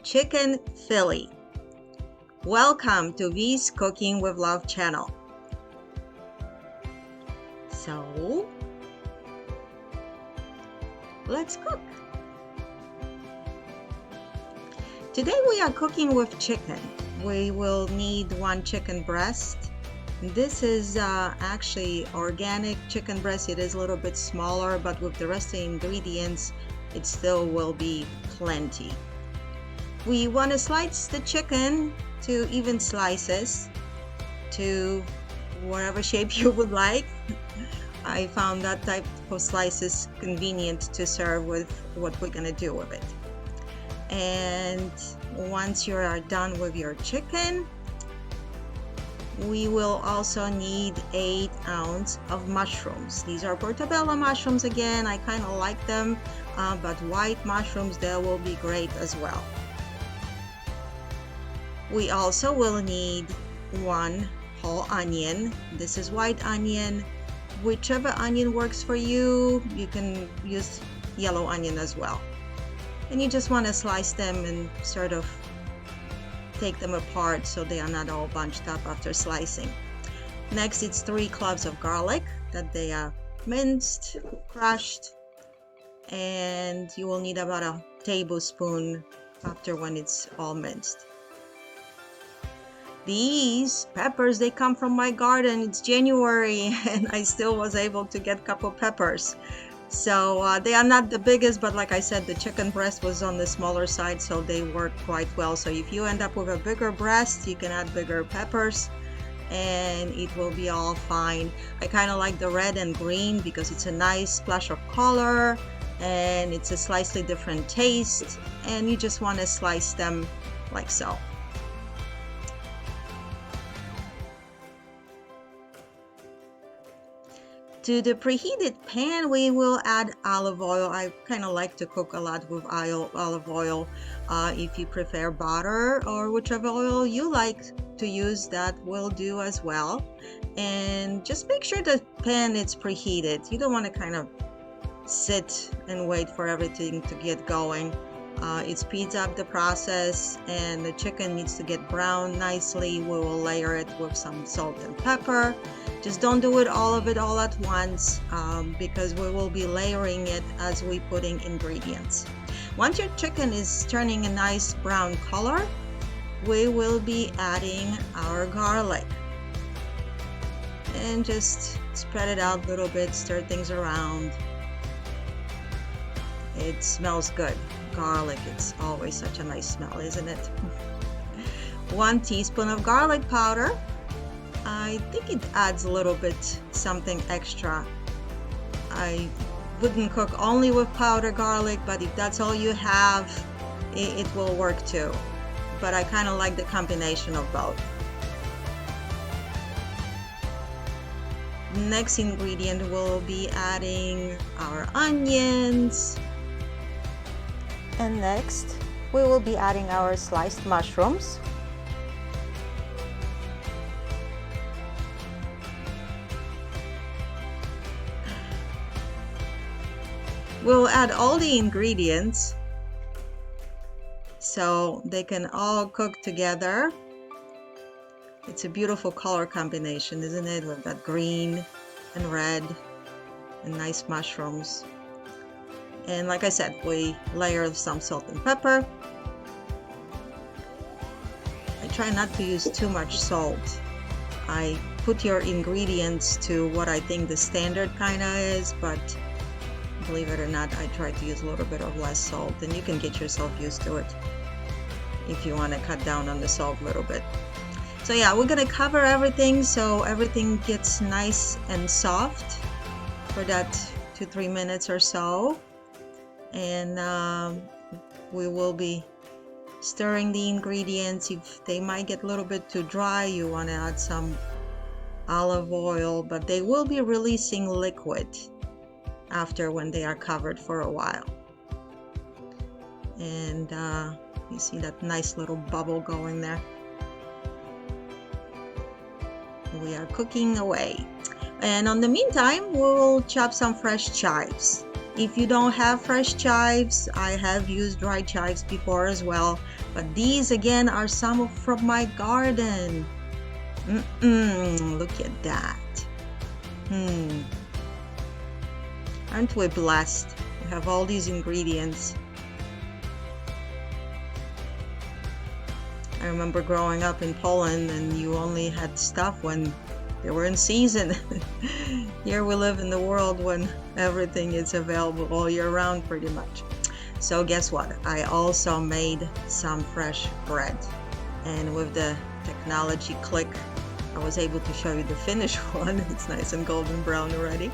chicken Philly. Welcome to V's Cooking with Love channel. So, let's cook. Today we are cooking with chicken. We will need one chicken breast. This is actually organic chicken breast. It is a little bit smaller, but with the rest of the ingredients, it still will be plenty. We want to slice the chicken to even slices to whatever shape you would like. I found that type of slices convenient to serve with what we're going to do with it. And once you are done with your chicken, we will also need 8 ounces of mushrooms. These are portobello mushrooms again. I kind of like them, but white mushrooms, they will be great as well. We also will need 1 whole onion. This is white onion. Whichever onion works for you, you can use yellow onion as well. And you just want to slice them and sort of take them apart so they are not all bunched up after slicing. Next, it's 3 cloves of garlic that they are minced, crushed, and you will need about a tablespoon after when it's all minced. These peppers, they come from my garden. It's January and I still was able to get a couple peppers. So they are not the biggest, but like I said, the chicken breast was on the smaller side, so they work quite well. So if you end up with a bigger breast, you can add bigger peppers and it will be all fine. I kind of like the red and green because it's a nice splash of color and it's a slightly different taste, and you just want to slice them like so. To the preheated pan, we will add olive oil. I kind of like to cook a lot with olive oil. If you prefer butter or whichever oil you like to use, that will do as well. And just make sure the pan is preheated. You don't want to kind of sit and wait for everything to get going. It speeds up the process, and the chicken needs to get brown nicely. We will layer it with some salt and pepper. Just don't do all of it all at once because we will be layering it as we put in ingredients. Once your chicken is turning a nice brown color, we will be adding our garlic. And just spread it out a little bit, stir things around. It smells good. Garlic, it's always such a nice smell, isn't it? 1 teaspoon of garlic powder. I think it adds a little bit something extra. I wouldn't cook only with powdered garlic, but if that's all you have, it will work too. But I kind of like the combination of both. Next ingredient, we'll be adding our onions. And next, we will be adding our sliced mushrooms. We'll add all the ingredients so they can all cook together. It's a beautiful color combination, isn't it? With that green and red and nice mushrooms. And like I said, we layer some salt and pepper. I try not to use too much salt. I put your ingredients to what I think the standard kind of is, but believe it or not, I try to use a little bit of less salt, and you can get yourself used to it if you want to cut down on the salt a little bit. So yeah, we're gonna cover everything so everything gets nice and soft for that 2-3 minutes or so. And we will be stirring the ingredients. If they might get a little bit too dry, you want to add some olive oil, but they will be releasing liquid after when they are covered for a while. And you see that nice little bubble going there. We are cooking away. And on the meantime, we'll chop some fresh chives. If you don't have fresh chives, I have used dried chives before as well, but these again are some from my garden. Look at that. Aren't we blessed? We have all these ingredients. I remember growing up in Poland and you only had stuff when they were in season. Here we live in the world when everything is available all year round pretty much. So guess what? I also made some fresh bread. And with the technology click, I was able to show you the finished one. It's nice and golden brown already.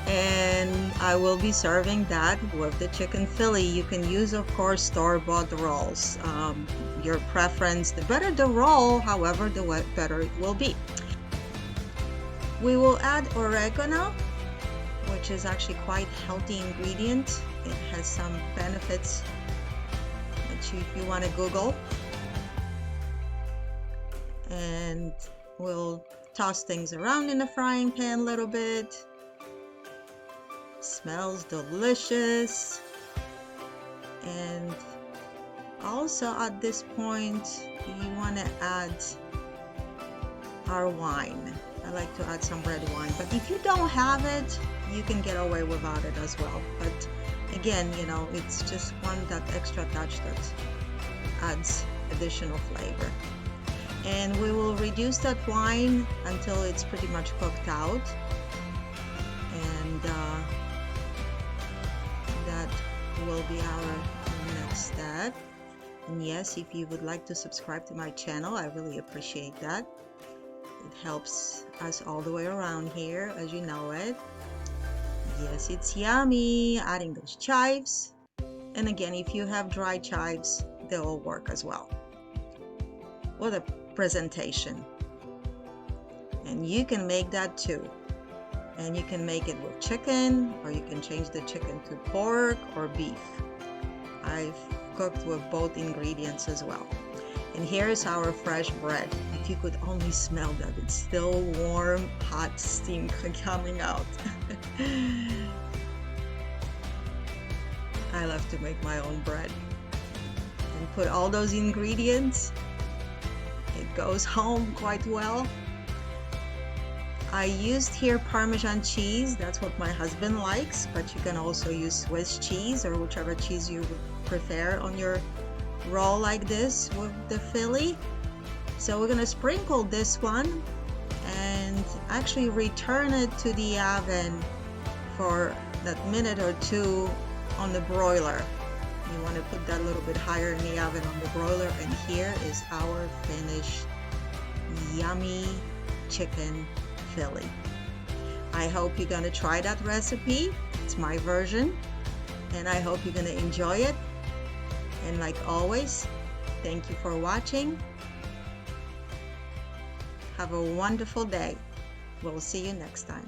And I will be serving that with the chicken fillet. You can use, of course, store-bought rolls. Your preference, the better the roll, however, the better it will be. We will add oregano, which is actually quite healthy ingredient. It has some benefits that if you want to Google. And we'll toss things around in the frying pan a little bit. Smells delicious. And also at this point, you want to add our wine. I like to add some red wine, but if you don't have it, you can get away without it as well. But again, you know, it's just that extra touch that adds additional flavor. And we will reduce that wine until it's pretty much cooked out. And that will be our next step. And yes, if you would like to subscribe to my channel, I really appreciate that. It helps us all the way around here, as you know it. Yes, it's yummy. Adding those chives. And again, if you have dry chives, they will work as well. What a presentation. And you can make that too. And you can make it with chicken, or you can change the chicken to pork or beef. I've cooked with both ingredients as well. And here's our fresh bread. If you could only smell that, it's still warm, hot steam coming out. I love to make my own bread and put all those ingredients. It goes home quite well. I used here Parmesan cheese. That's what my husband likes, but you can also use Swiss cheese or whichever cheese you prefer on your roll like this with the fillet. So we're gonna sprinkle this one and actually return it to the oven for that minute or two on the broiler. You want to put that a little bit higher in the oven on the broiler. And here is our finished yummy chicken fillet. I hope you're gonna try that recipe. It's my version, and I hope you're gonna enjoy it. And like always, thank you for watching. Have a wonderful day. We'll see you next time.